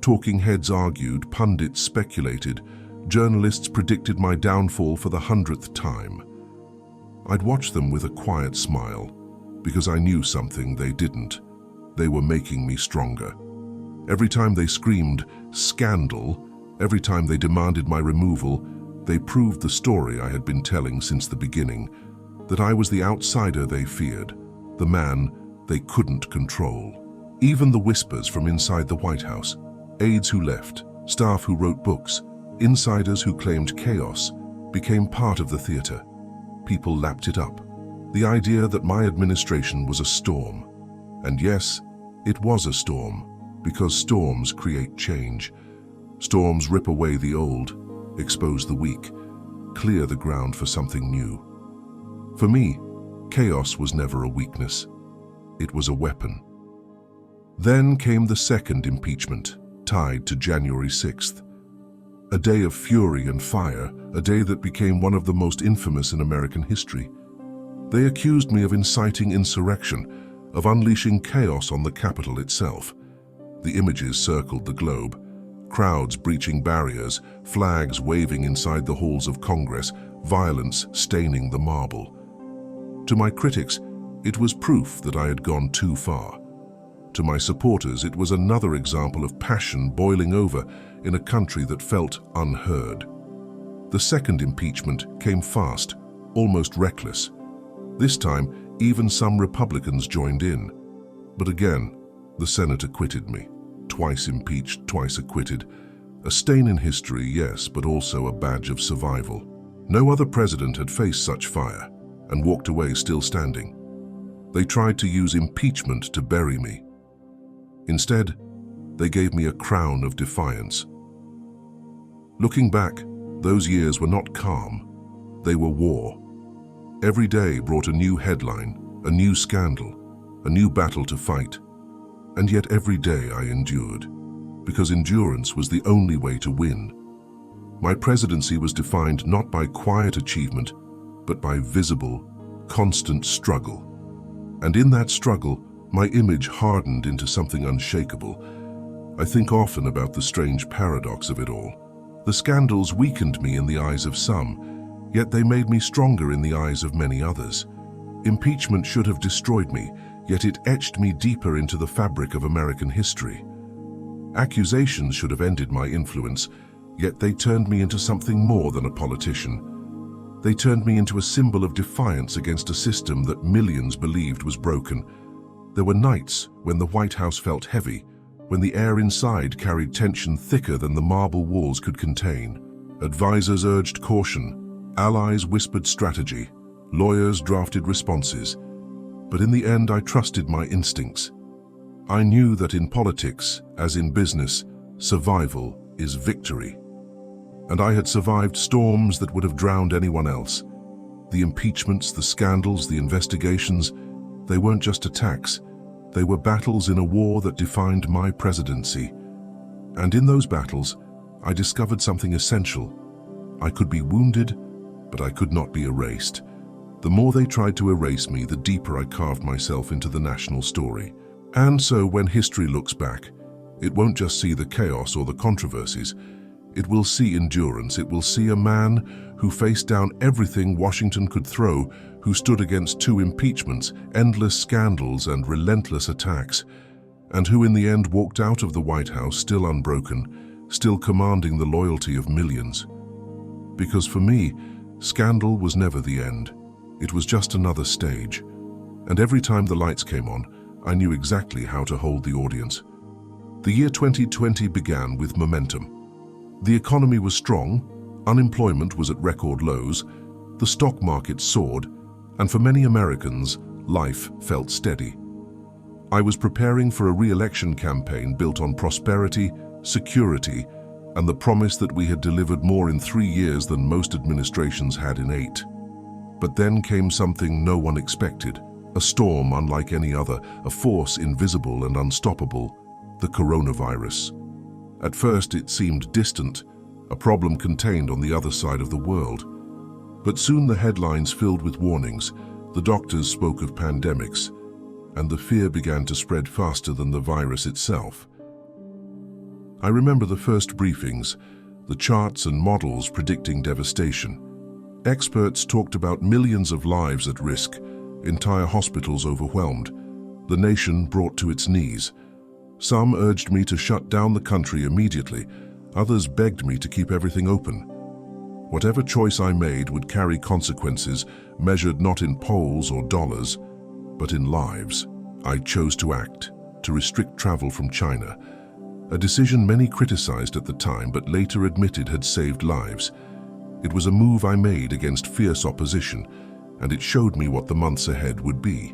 Talking heads argued, pundits speculated, journalists predicted my downfall for the 100th time. I'd watch them with a quiet smile, because I knew something they didn't. They were making me stronger. Every time they screamed, "Scandal," every time they demanded my removal, they proved the story I had been telling since the beginning, that I was the outsider they feared, the man they couldn't control. Even the whispers from inside the White House, aides who left, staff who wrote books, insiders who claimed chaos, became part of the theater. People lapped it up. The idea that my administration was a storm. And yes, it was a storm, because storms create change. Storms rip away the old, expose the weak, clear the ground for something new. For me, chaos was never a weakness. It was a weapon. Then came the second impeachment, tied to January 6th. A day of fury and fire, a day that became one of the most infamous in American history. They accused me of inciting insurrection, of unleashing chaos on the Capitol itself. The images circled the globe. Crowds breaching barriers, flags waving inside the halls of Congress, violence staining the marble. To my critics, it was proof that I had gone too far. To my supporters, it was another example of passion boiling over in a country that felt unheard. The second impeachment came fast, almost reckless. This time, even some Republicans joined in. But again, the Senate acquitted me. Twice impeached, twice acquitted. A stain in history, yes, but also a badge of survival. No other president had faced such fire and walked away still standing. They tried to use impeachment to bury me. Instead, they gave me a crown of defiance. Looking back, those years were not calm. They were war. Every day brought a new headline, a new scandal, a new battle to fight. And yet every day I endured, because endurance was the only way to win. My presidency was defined not by quiet achievement, but by visible, constant struggle. And in that struggle, my image hardened into something unshakable. I think often about the strange paradox of it all. The scandals weakened me in the eyes of some, yet they made me stronger in the eyes of many others. Impeachment should have destroyed me, yet it etched me deeper into the fabric of American history. Accusations should have ended my influence, yet they turned me into something more than a politician. They turned me into a symbol of defiance against a system that millions believed was broken. There were nights when the White House felt heavy, when the air inside carried tension thicker than the marble walls could contain. Advisors urged caution, allies whispered strategy, lawyers drafted responses. But in the end, I trusted my instincts. I knew that in politics, as in business, survival is victory. And I had survived storms that would have drowned anyone else. The impeachments, the scandals, the investigations, they weren't just attacks. They were battles in a war that defined my presidency. And in those battles, I discovered something essential. I could be wounded, but I could not be erased. The more they tried to erase me, the deeper I carved myself into the national story. And so when history looks back, it won't just see the chaos or the controversies. It will see endurance. It will see a man who faced down everything Washington could throw, who stood against 2 impeachments, endless scandals and relentless attacks, and who in the end walked out of the White House still unbroken, still commanding the loyalty of millions. Because for me, scandal was never the end. It was just another stage. And every time the lights came on, I knew exactly how to hold the audience. The year 2020 began with momentum. The economy was strong, unemployment was at record lows, the stock market soared, and for many Americans, life felt steady. I was preparing for a re-election campaign built on prosperity, security, and the promise that we had delivered more in 3 years than most administrations had in 8. But then came something no one expected, a storm unlike any other, a force invisible and unstoppable, the coronavirus. At first it seemed distant, a problem contained on the other side of the world. But soon the headlines filled with warnings, the doctors spoke of pandemics, and the fear began to spread faster than the virus itself. I remember the first briefings, the charts and models predicting devastation. Experts talked about millions of lives at risk, entire hospitals overwhelmed, the nation brought to its knees. Some urged me to shut down the country immediately, others begged me to keep everything open. Whatever choice I made would carry consequences measured not in polls or dollars, but in lives. I chose to act, to restrict travel from China, a decision many criticized at the time but later admitted had saved lives. It was a move I made against fierce opposition, and it showed me what the months ahead would be.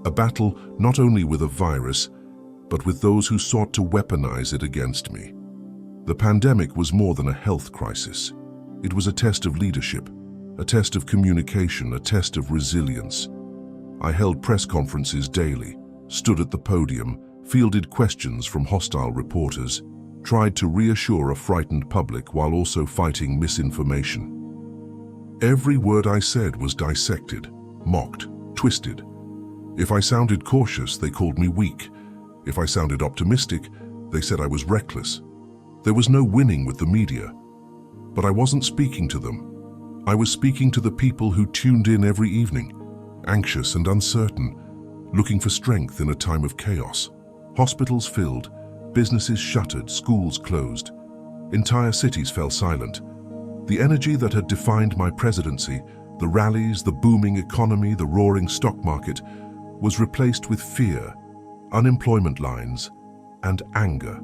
A battle not only with a virus, but with those who sought to weaponize it against me. The pandemic was more than a health crisis. It was a test of leadership, a test of communication, a test of resilience. I held press conferences daily, stood at the podium, fielded questions from hostile reporters, tried to reassure a frightened public while also fighting misinformation. Every word I said was dissected, mocked, twisted. If I sounded cautious, they called me weak. If I sounded optimistic, they said I was reckless. There was no winning with the media. But I wasn't speaking to them. I was speaking to the people who tuned in every evening, anxious and uncertain, looking for strength in a time of chaos. Hospitals filled, businesses shuttered, schools closed. Entire cities fell silent. The energy that had defined my presidency, the rallies, the booming economy, the roaring stock market, was replaced with fear, unemployment lines, and anger.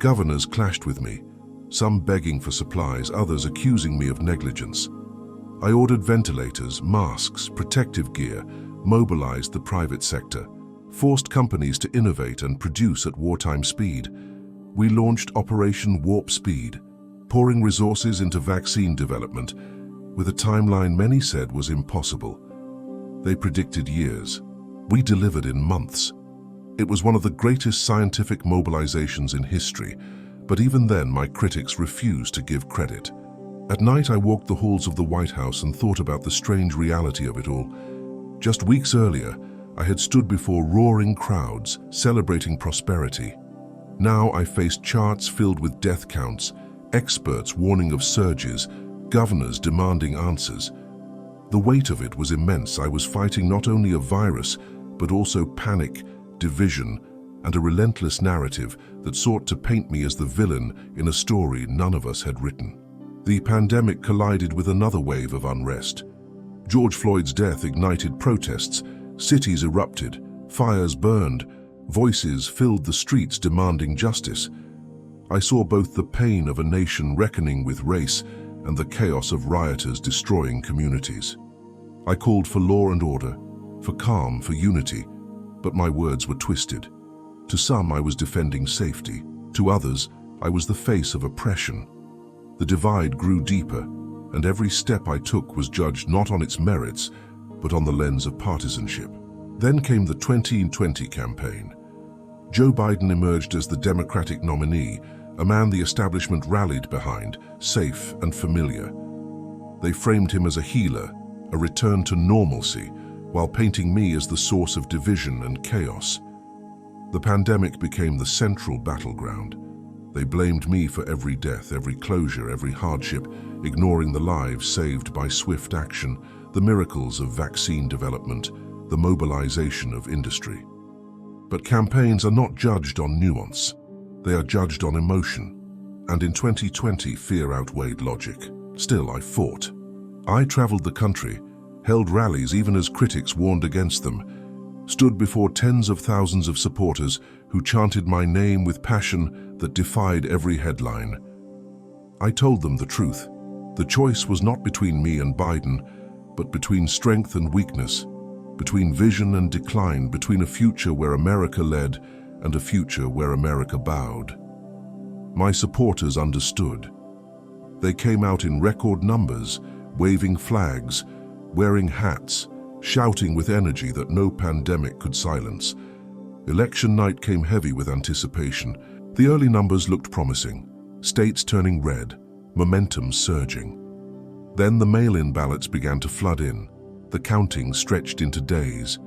Governors clashed with me, some begging for supplies, others accusing me of negligence. I ordered ventilators, masks, protective gear, mobilized the private sector, forced companies to innovate and produce at wartime speed. We launched Operation Warp Speed, pouring resources into vaccine development with a timeline many said was impossible. They predicted years. We delivered in months. It was one of the greatest scientific mobilizations in history, but even then my critics refused to give credit. At night I walked the halls of the White House and thought about the strange reality of it all. Just weeks earlier, I had stood before roaring crowds, celebrating prosperity. Now I faced charts filled with death counts, experts warning of surges, governors demanding answers. The weight of it was immense. I was fighting not only a virus, but also panic, division, and a relentless narrative that sought to paint me as the villain in a story none of us had written. The pandemic collided with another wave of unrest. George Floyd's death ignited protests, cities erupted, fires burned, voices filled the streets demanding justice. I saw both the pain of a nation reckoning with race and the chaos of rioters destroying communities. I called for law and order, for calm, for unity, but my words were twisted. To some, I was defending safety. To others, I was the face of oppression. The divide grew deeper, and every step I took was judged not on its merits, but on the lens of partisanship. Then came the 2020 campaign. Joe Biden emerged as the Democratic nominee, a man the establishment rallied behind, safe and familiar. They framed him as a healer, a return to normalcy, while painting me as the source of division and chaos. The pandemic became the central battleground. They blamed me for every death, every closure, every hardship, ignoring the lives saved by swift action, the miracles of vaccine development, the mobilization of industry. But campaigns are not judged on nuance. They are judged on emotion. And in 2020, fear outweighed logic. Still, I fought. I traveled the country, held rallies even as critics warned against them, stood before tens of thousands of supporters who chanted my name with passion that defied every headline. I told them the truth. The choice was not between me and Biden, but between strength and weakness, between vision and decline, between a future where America led and a future where America bowed. My supporters understood. They came out in record numbers, waving flags, wearing hats, shouting with energy that no pandemic could silence. Election night came heavy with anticipation. The early numbers looked promising, states turning red, momentum surging. Then the mail-in ballots began to flood in. The counting stretched into days,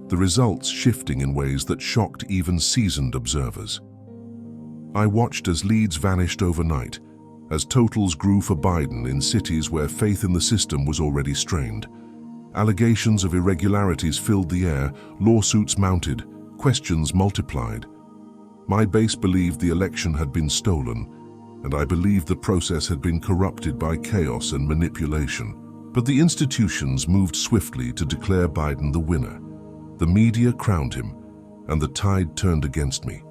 the results shifting in ways that shocked even seasoned observers. I watched as leads vanished overnight, as totals grew for Biden in cities where faith in the system was already strained. Allegations of irregularities filled the air, lawsuits mounted, questions multiplied. My base believed the election had been stolen, and I believed the process had been corrupted by chaos and manipulation. But the institutions moved swiftly to declare Biden the winner. The media crowned him, and the tide turned against me.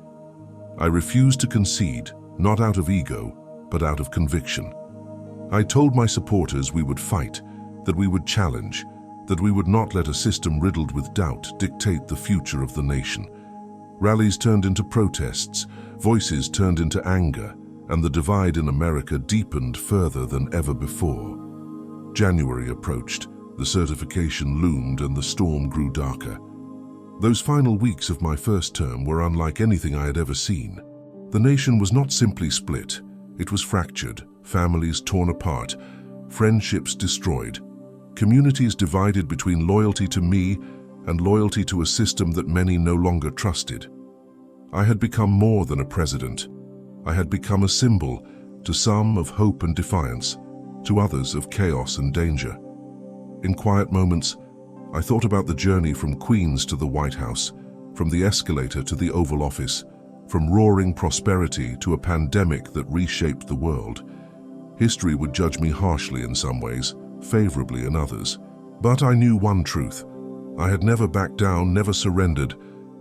I refused to concede, not out of ego, but out of conviction. I told my supporters we would fight, that we would challenge, that we would not let a system riddled with doubt dictate the future of the nation. Rallies turned into protests, voices turned into anger, and the divide in America deepened further than ever before. January approached, the certification loomed, and the storm grew darker. Those final weeks of my first term were unlike anything I had ever seen. The nation was not simply split, it was fractured, families torn apart, friendships destroyed, communities divided between loyalty to me and loyalty to a system that many no longer trusted. I had become more than a president. I had become a symbol, to some of hope and defiance, to others of chaos and danger. In quiet moments, I thought about the journey from Queens to the White House, from the escalator to the Oval Office, from roaring prosperity to a pandemic that reshaped the world. History would judge me harshly in some ways, favorably in others. But I knew one truth. I had never backed down, never surrendered,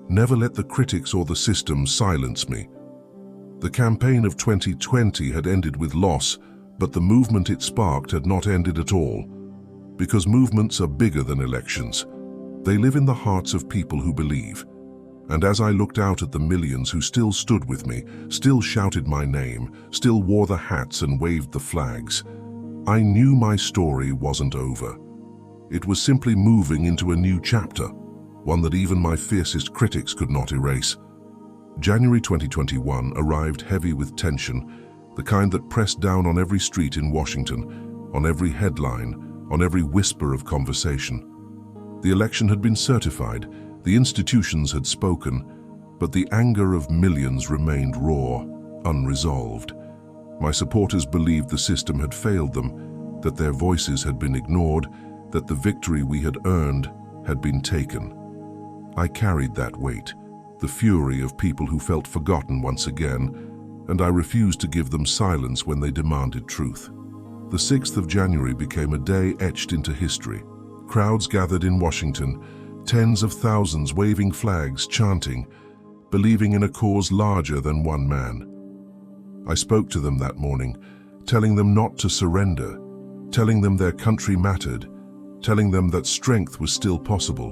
never let the critics or the system silence me. The campaign of 2020 had ended with loss, but the movement it sparked had not ended at all. Because movements are bigger than elections. They live in the hearts of people who believe. And as I looked out at the millions who still stood with me, still shouted my name, still wore the hats and waved the flags, I knew my story wasn't over. It was simply moving into a new chapter, one that even my fiercest critics could not erase. January 2021 arrived heavy with tension, the kind that pressed down on every street in Washington, on every headline, on every whisper of conversation. The election had been certified, the institutions had spoken, but the anger of millions remained raw, unresolved. My supporters believed the system had failed them, that their voices had been ignored, that the victory we had earned had been taken. I carried that weight, the fury of people who felt forgotten once again, and I refused to give them silence when they demanded truth. The 6th of January became a day etched into history. Crowds gathered in Washington, tens of thousands waving flags, chanting, believing in a cause larger than one man. I spoke to them that morning, telling them not to surrender, telling them their country mattered, telling them that strength was still possible.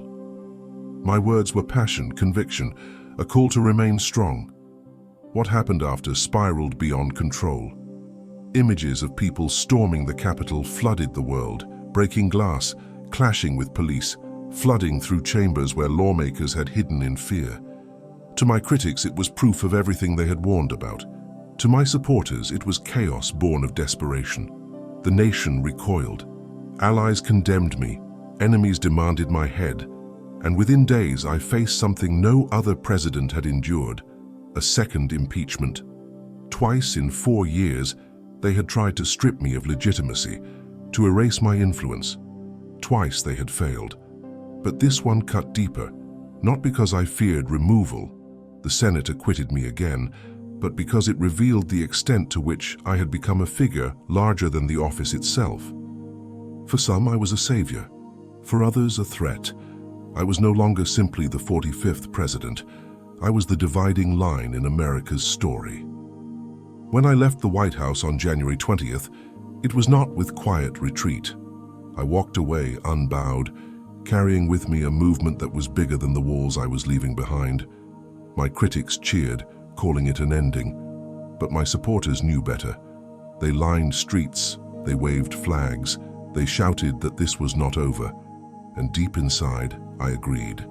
My words were passion, conviction, a call to remain strong. What happened after spiraled beyond control. Images of people storming the Capitol flooded the world, breaking glass, clashing with police, flooding through chambers where lawmakers had hidden in fear. To my critics, it was proof of everything they had warned about. To my supporters, it was chaos born of desperation. The nation recoiled. Allies condemned me, enemies demanded my head, and within days I faced something no other president had endured, a second impeachment. Twice in 4 years, they had tried to strip me of legitimacy, to erase my influence. Twice they had failed. But this one cut deeper, not because I feared removal. The Senate acquitted me again, but because it revealed the extent to which I had become a figure larger than the office itself. For some, I was a savior. For others, a threat. I was no longer simply the 45th president. I was the dividing line in America's story. When I left the White House on January 20th, it was not with quiet retreat. I walked away unbowed, carrying with me a movement that was bigger than the walls I was leaving behind. My critics cheered, calling it an ending, but my supporters knew better. They lined streets, they waved flags, they shouted that this was not over, and deep inside, I agreed.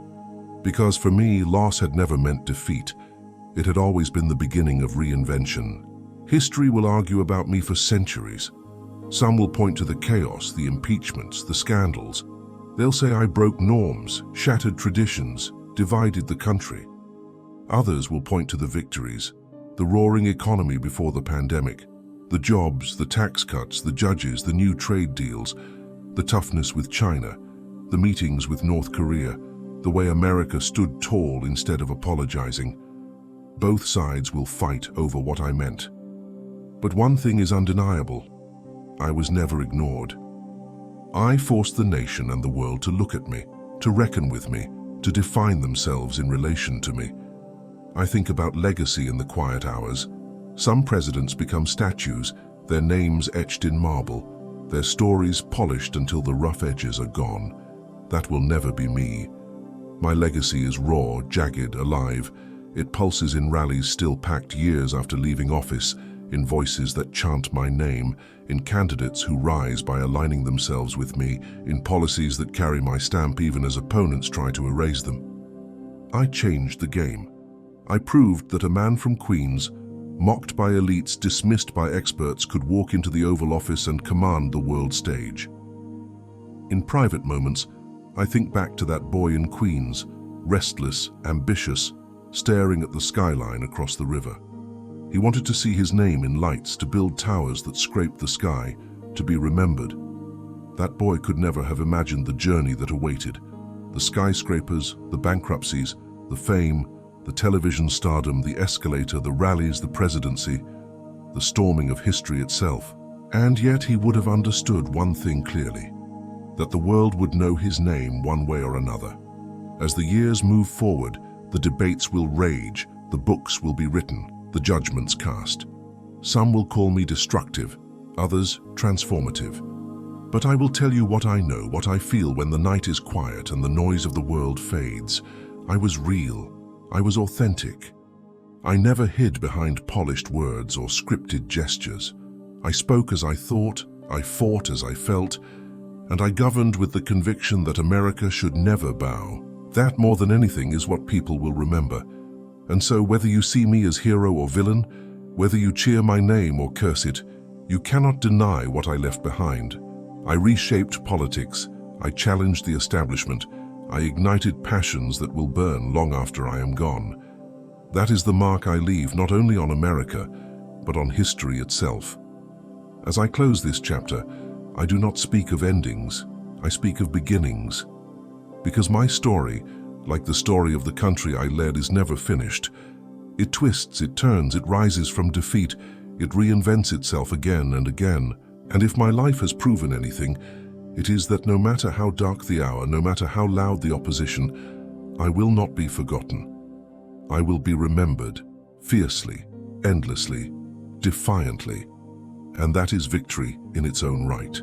Because for me, loss had never meant defeat. It had always been the beginning of reinvention. History will argue about me for centuries. Some will point to the chaos, the impeachments, the scandals. They'll say I broke norms, shattered traditions, divided the country. Others will point to the victories, the roaring economy before the pandemic, the jobs, the tax cuts, the judges, the new trade deals, the toughness with China, the meetings with North Korea, the way America stood tall instead of apologizing. Both sides will fight over what I meant. But one thing is undeniable. I was never ignored. I forced the nation and the world to look at me, to reckon with me, to define themselves in relation to me. I think about legacy in the quiet hours. Some presidents become statues, their names etched in marble, their stories polished until the rough edges are gone. That will never be me. My legacy is raw, jagged, alive. It pulses in rallies still packed years after leaving office, in voices that chant my name, in candidates who rise by aligning themselves with me, in policies that carry my stamp even as opponents try to erase them. I changed the game. I proved that a man from Queens, mocked by elites, dismissed by experts, could walk into the Oval Office and command the world stage. In private moments, I think back to that boy in Queens, restless, ambitious, staring at the skyline across the river. He wanted to see his name in lights, to build towers that scraped the sky, to be remembered. That boy could never have imagined the journey that awaited. The skyscrapers, the bankruptcies, the fame, the television stardom, the escalator, the rallies, the presidency, the storming of history itself. And yet he would have understood one thing clearly, that the world would know his name one way or another. As the years move forward, the debates will rage, the books will be written. the judgments cast. Some will call me destructive, others transformative. But I will tell you what I know, what I feel when the night is quiet and the noise of the world fades. I was real. I was authentic. I never hid behind polished words or scripted gestures. I spoke as I thought, I fought as I felt, and I governed with the conviction that America should never bow. That, more than anything, is what people will remember. And so, whether you see me as hero or villain, whether you cheer my name or curse it, you cannot deny what I left behind. I reshaped politics, I challenged the establishment, I ignited passions that will burn long after I am gone. That is the mark I leave not only on America, but on history itself. As I close this chapter, I do not speak of endings, I speak of beginnings. Because my story, like the story of the country I led, is never finished. It twists, it turns, it rises from defeat, it reinvents itself again and again. And if my life has proven anything, it is that no matter how dark the hour, no matter how loud the opposition, I will not be forgotten. I will be remembered, fiercely, endlessly, defiantly. And that is victory in its own right.